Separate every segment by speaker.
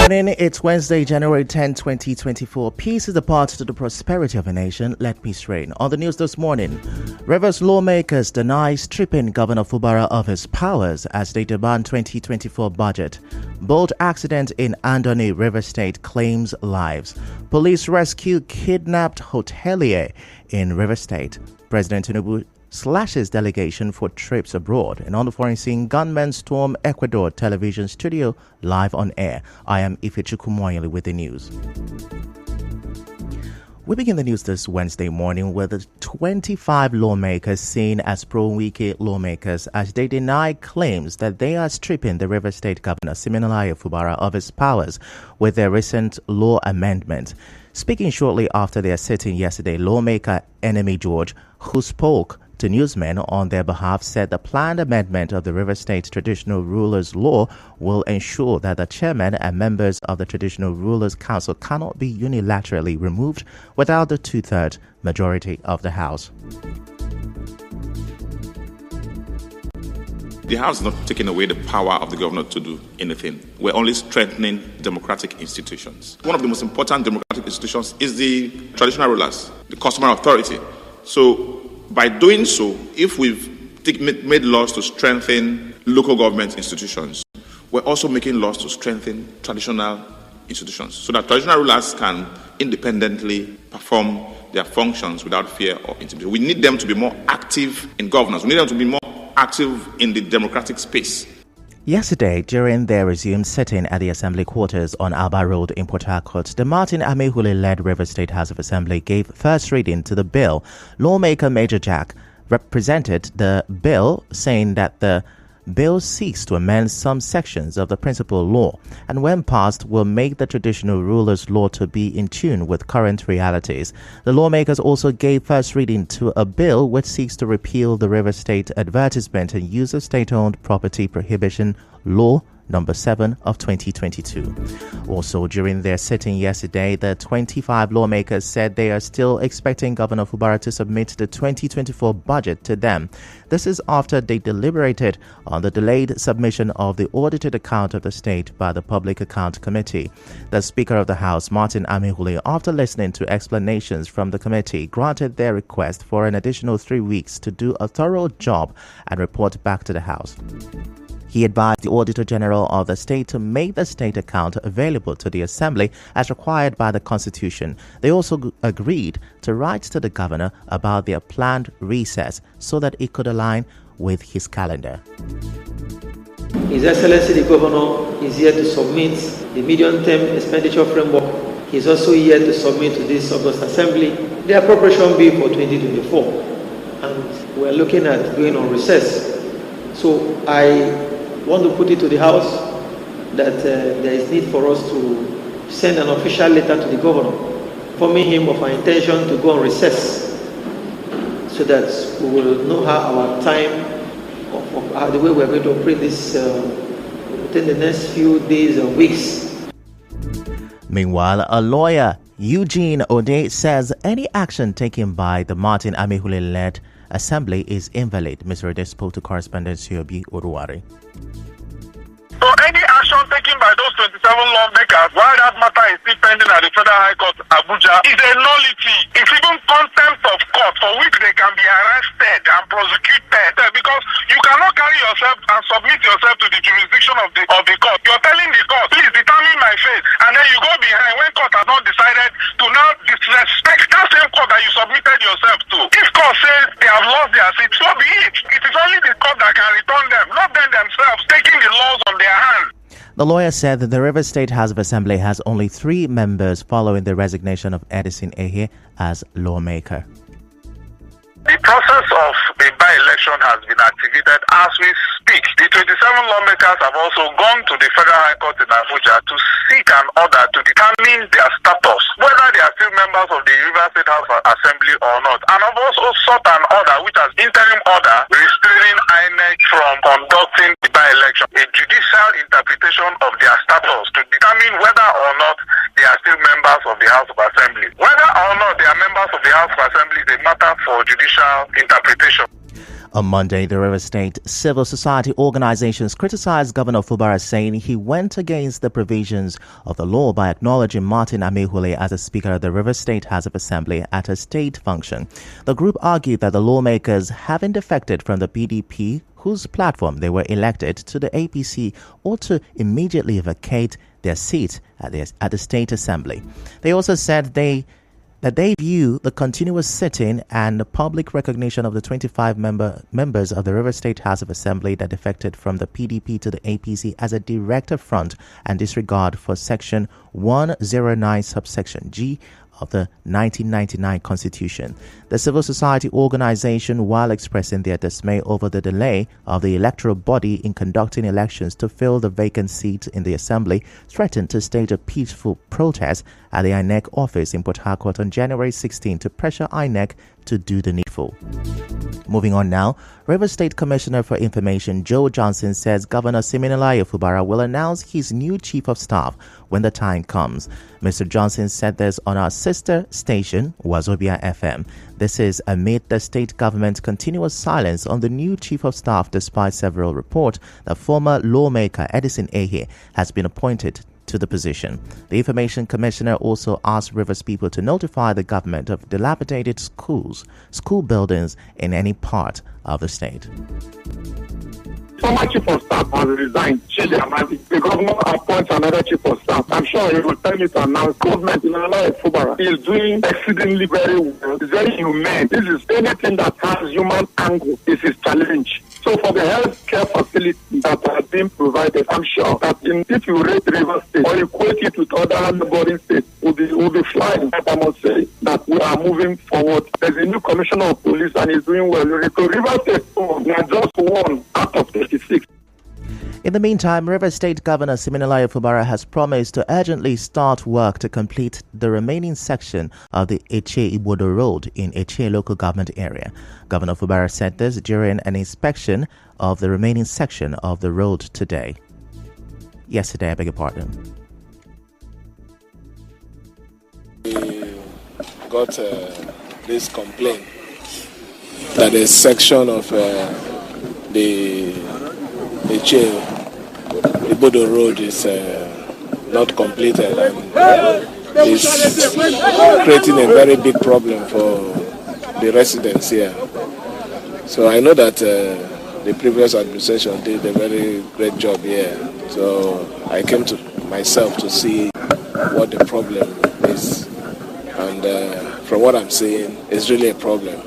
Speaker 1: morning, it's Wednesday, January 10, 2024. Peace is the path to the prosperity of a nation. Let peace reign. On the news this morning, Rivers lawmakers deny stripping Governor Fubara of his powers as they demand 2024 budget. Boat accident in Andoni, River State claims lives. Police rescue kidnapped hotelier in River State. President Tinubu slashes delegation for trips abroad. And on the foreign scene, gunmen storm Ecuador television studio live on air. I am Ifechukwu Moyele with the news. We begin the news this Wednesday morning with the 25 lawmakers seen as pro-Wike lawmakers as they deny claims that they are stripping the River State Governor Siminalayi Fubara of his powers with their recent law amendment. Speaking shortly after their sitting yesterday, lawmaker Enemy George, who spoke to newsmen on their behalf, said the planned amendment of the River State Traditional Rulers Law will ensure that the chairman and members of the Traditional Rulers Council cannot be unilaterally removed without the two-thirds majority of the House.
Speaker 2: The House is not taking away the power of the governor to do anything. We're only strengthening democratic institutions. One of the most important democratic institutions is the traditional rulers, the customary authority. So by doing so, if we've made laws to strengthen local government institutions, we're also making laws to strengthen traditional institutions so that traditional rulers can independently perform their functions without fear or intimidation. We need them to be more active in governance. We need them to be more active in the democratic space.
Speaker 1: Yesterday, during their resumed sitting at the Assembly quarters on Alba Road in Port Harcourt, the Martin Amehule-led River State House of Assembly gave first reading to the bill. Lawmaker Major Jack represented the bill, saying that the bill seeks to amend some sections of the principal law and when passed will make the traditional rulers law to be in tune with current realities. The lawmakers also gave first reading to a bill which seeks to repeal the River State Advertisement and Use of State-Owned Property Prohibition Law Number 7 of 2022. Also, during their sitting yesterday, the 25 lawmakers said they are still expecting Governor Fubara to submit the 2024 budget to them. This is after they deliberated on the delayed submission of the audited account of the state by the Public Account Committee. The Speaker of the House, Martin Amehule, after listening to explanations from the committee, granted their request for an additional 3 weeks to do a thorough job and report back to the House. He advised the Auditor General of the state to make the state account available to the Assembly as required by the Constitution. They also agreed to write to the governor about their planned recess so that it could align with his calendar.
Speaker 3: His Excellency the Governor is here to submit the medium-term expenditure framework. He is also here to submit to this August Assembly the appropriation bill for 2024. And we are looking at going on recess. So I want to put it to the House that there is need for us to send an official letter to the governor informing him of our intention to go on recess so that we will know how our time of the way we are going to operate this within the next few days or weeks.
Speaker 1: Meanwhile, a lawyer, Eugene Ode, says any action taken by the Martin Amehule-led Assembly is invalid. Mr. Ode spoke to correspondent Siobi Oruwari.
Speaker 4: So any action taken by those 27 lawmakers while that matter is still pending at the Federal High Court, Abuja, is a nullity. It's even contempt of court for which they can be arrested and prosecuted because you cannot carry yourself and submit yourself to the jurisdiction of the court. You're telling the court, please determine my fate, and then you go behind when court has not decided to now disrespect that same court that you submitted yourself to. If court says they have lost their seat, so be it. It is only the court that can return them, not them themselves taking the laws on their hands.
Speaker 1: The lawyer said that the River State House of Assembly has only 3 members following the resignation of Edison Ehe as lawmaker.
Speaker 4: The process of the by-election has been activated as we speak. The 27 lawmakers have also gone to the Federal High Court in Abuja to seek an order to determine their status, whether they are still members of the River State House Assembly or not. And have also sought an order, which has interim order, restraining INEC from conducting the by-election, a judicial interpretation of their status to determine whether or not they are still members of the House of Assembly. Whether or not they are members of the House of Assembly is a matter for judicial interpretation.
Speaker 1: On Monday, the River State civil society organizations criticized Governor Fubara, saying he went against the provisions of the law by acknowledging Martin Amehule as a Speaker of the River State House of Assembly at a state function. The group argued that the lawmakers, having defected from the PDP, whose platform they were elected, to the APC, ought to immediately vacate their seat at the State Assembly. They also said that they view the continuous sitting and the public recognition of the 25 members of the River State House of Assembly that defected from the PDP to the APC as a direct affront and disregard for Section 109 subsection G of the 1999 Constitution. The civil society organization, while expressing their dismay over the delay of the electoral body in conducting elections to fill the vacant seat in the Assembly, threatened to stage a peaceful protest at the INEC office in Port Harcourt on January 16 to pressure INEC to do the needful. Moving on now, River State Commissioner for Information Joe Johnson says Governor Siminalayi Fubara will announce his new Chief of Staff when the time comes. Mr. Johnson said this on our sister station, Wazobia FM. This is amid the state government's continuous silence on the new Chief of Staff, despite several reports that former lawmaker Edison Ehe has been appointed to the position. The Information Commissioner also asked Rivers people to notify the government of dilapidated school buildings in any part of the state.
Speaker 4: Former Chief of Staff has resigned. The governor appoints another Chief of Staff. I'm sure he will tell me to announce government in Alaya Fubara is doing exceedingly very well. It's very humane. This is anything that has human angle. This is challenge. So for the healthcare facilities that are being provided, I'm sure that if you rate River State or equate it with other neighboring states, we'll be flying. But I must say that we are moving forward. There's a new commissioner of police and he's doing well. River State, we are just one out of 36.
Speaker 1: In the meantime, River State Governor Siminalayi Fubara has promised to urgently start work to complete the remaining section of the Eche-Ibodo Road in Eche local government area. Governor Fubara said this during an inspection of the remaining section of the road yesterday, I beg your pardon.
Speaker 5: We got this complaint that a section of the Eche-Ibodo Road is not completed and is creating a very big problem for the residents here. So I know that the previous administration did a very great job here. So I came to myself to see what the problem is. And from what I'm seeing, it's really a problem.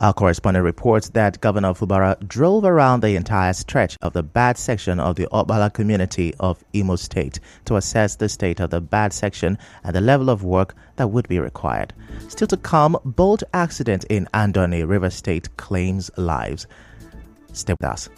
Speaker 1: Our correspondent reports that Governor Fubara drove around the entire stretch of the bad section of the Obala community of Imo State to assess the state of the bad section and the level of work that would be required. Still to come, boat accident in Andoni, River State claims lives. Stay with us.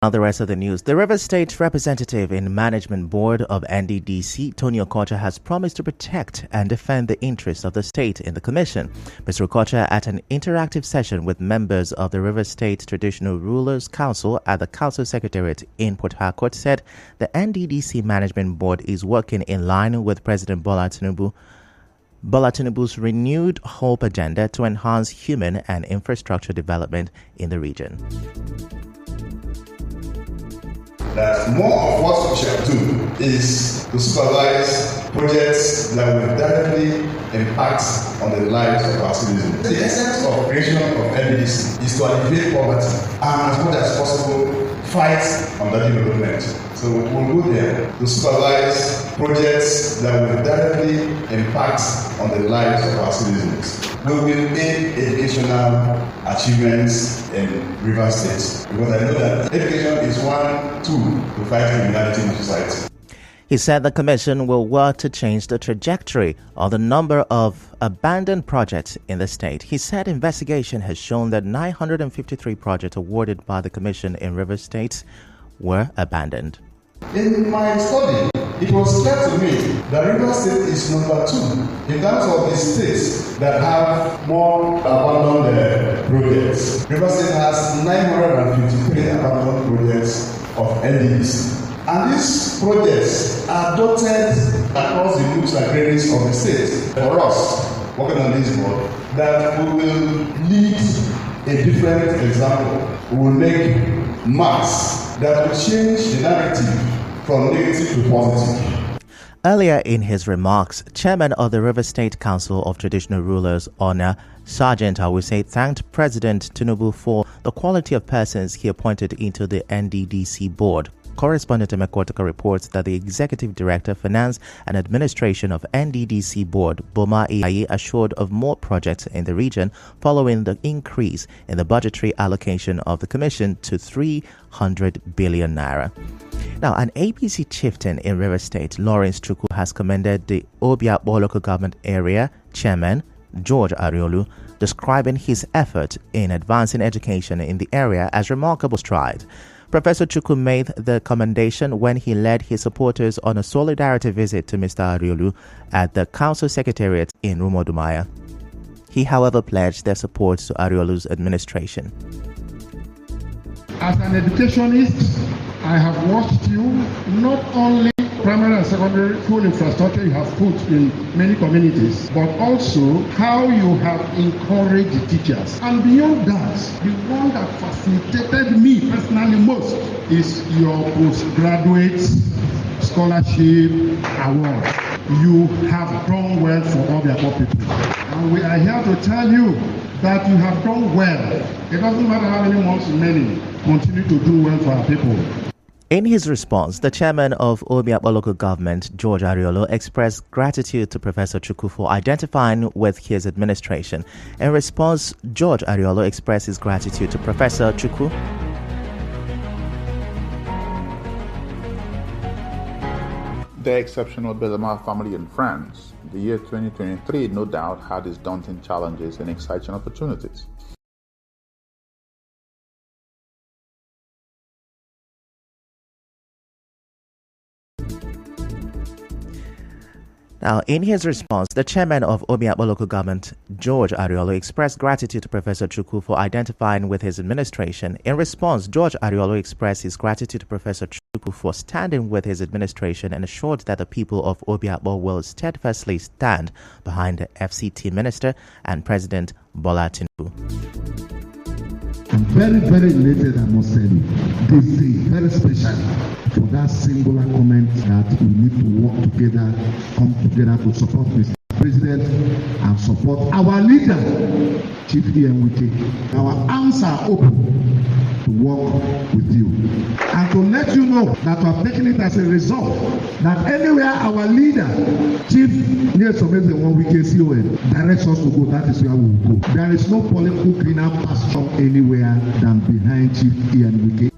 Speaker 1: Now the rest of the news. The Rivers State representative in Management Board of NDDC, Tony Okocha, has promised to protect and defend the interests of the state in the commission. Mr. Okocha, at an interactive session with members of the Rivers State Traditional Rulers Council at the Council Secretariat in Port Harcourt, said the NDDC Management Board is working in line with President Bola Tinubu's renewed hope agenda to enhance human and infrastructure development in the region.
Speaker 6: That more of what we shall do is to supervise projects that will directly impact on the lives of our citizens. The essence of creation of NDDC is to alleviate poverty and, as much as possible, fight under development. So we'll go there to supervise projects that will directly impact on the lives of our citizens. We will aid educational achievements in Rivers State, because I know that education is one tool to fight criminality in society.
Speaker 1: He said the commission will work to change the trajectory of the number of abandoned projects in the state. He said investigation has shown that 953 projects awarded by the commission in Rivers State were abandoned.
Speaker 6: In my study, it was clear to me that Rivers State is number 2 in terms of the states that have more abandoned projects. Rivers State has 953 abandoned projects of NDDC. And these projects are dotted across the books and credits of the state. For us, working on this board, that we will lead a different example. We will make maps that will change the narrative from negative to positive.
Speaker 1: Earlier in his remarks, Chairman of the River State Council of Traditional Rulers, Honor Sergeant Awuse, thanked President Tinubu for the quality of persons he appointed into the NDDC board. Correspondent Emekwotaka reports that the Executive Director, Finance and Administration of NDDC Board, Boma Iyayi, assured of more projects in the region following the increase in the budgetary allocation of the Commission to 300 billion naira. Now, an APC chieftain in River State, Lawrence Chukwu, has commended the Obiakpo Local Government Area Chairman, George Ariolu, describing his effort in advancing education in the area as remarkable stride. Professor Chukwu made the commendation when he led his supporters on a solidarity visit to Mr. Ariolu at the Council Secretariat in Rumodumaya. He, however, pledged their support to Ariolu's administration.
Speaker 7: As an educationist, I have watched you not only primary and secondary school infrastructure you have put in many communities, but also how you have encouraged the teachers. And beyond that, the one that facilitated me personally most is your postgraduate scholarship award. You have done well for all the other people. And we are here to tell you that you have done well. It doesn't matter how many months remaining, continue to do well for our people.
Speaker 1: In his response, the chairman of Obiakpo Local Government, George Ariolu, expressed gratitude to Professor Chukwu for identifying with his administration. In response, George Ariolu expressed his gratitude to Professor Chukwu.
Speaker 8: Dear exceptional Belema family and friends, the year 2023 no doubt had its daunting challenges and exciting opportunities.
Speaker 1: Now, in his response, the chairman of Obiakpo Local Government, George Ariolu, expressed gratitude to Professor Chukwu for identifying with his administration. In response, George Ariolu expressed his gratitude to Professor Chukwu for standing with his administration and assured that the people of Obiakpo will steadfastly stand behind the FCT Minister and President Bola Tinubu.
Speaker 7: I'm very, very elated, I must tell you. This day, very specially, for that singular comment that we need to work together, come together to support Mr. President and support our leader, Chief Wike. Our arms are open to work with you. And to let you know that we are taking it as a result that anywhere our leader, Chief Wike directs us to go, that is where we will go. There is no political greener pasture anywhere than behind Chief Wike.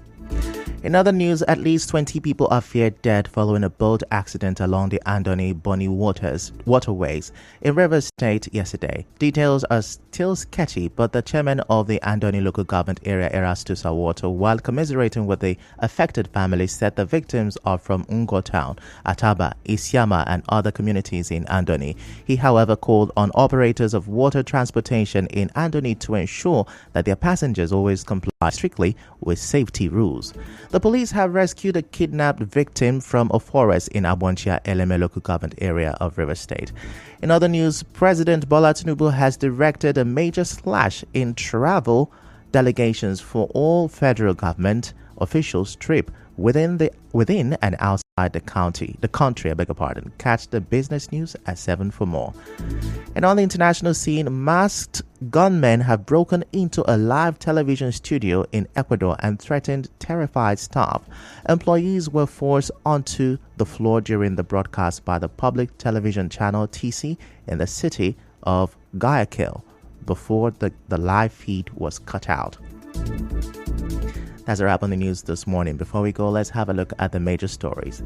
Speaker 1: In other news, at least 20 people are feared dead following a boat accident along the Andoni-Bonny waterways in Rivers State yesterday. Details are still sketchy, but the chairman of the Andoni local government area, Erastus Awoto, while commiserating with the affected families, said the victims are from Ungo Town, Ataba, Isiama, and other communities in Andoni. He, however, called on operators of water transportation in Andoni to ensure that their passengers always comply strictly with safety rules. The police have rescued a kidnapped victim from a forest in Abonchia Eleme local government area of Rivers State. In other news, President Bola Tinubu has directed a major slash in travel delegations for all federal government officials trip within and outside the country. Catch the business news at 7 for more. And on the international scene, masked gunmen have broken into a live television studio in Ecuador and threatened terrified staff. Employees were forced onto the floor during the broadcast by the public television channel TC in the city of Guayaquil before the live feed was cut out. That's a wrap on the news this morning. Before we go, let's have a look at the major stories.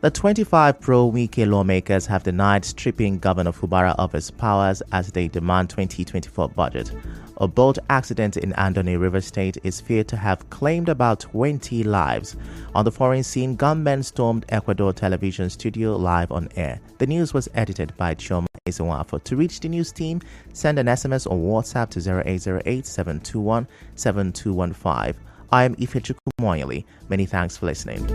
Speaker 1: The 25 pro-Wike lawmakers have denied stripping Governor Fubara of his powers as they demand 2024 budget. A boat accident in Andoni River State is feared to have claimed about 20 lives. On the foreign scene, gunmen stormed Ecuador television studio live on air. The news was edited by Chioma Ezenwafo. To reach the news team, send an SMS or WhatsApp to 0808-721-7215. I am Ifechukwu Moyeli. Many thanks for listening.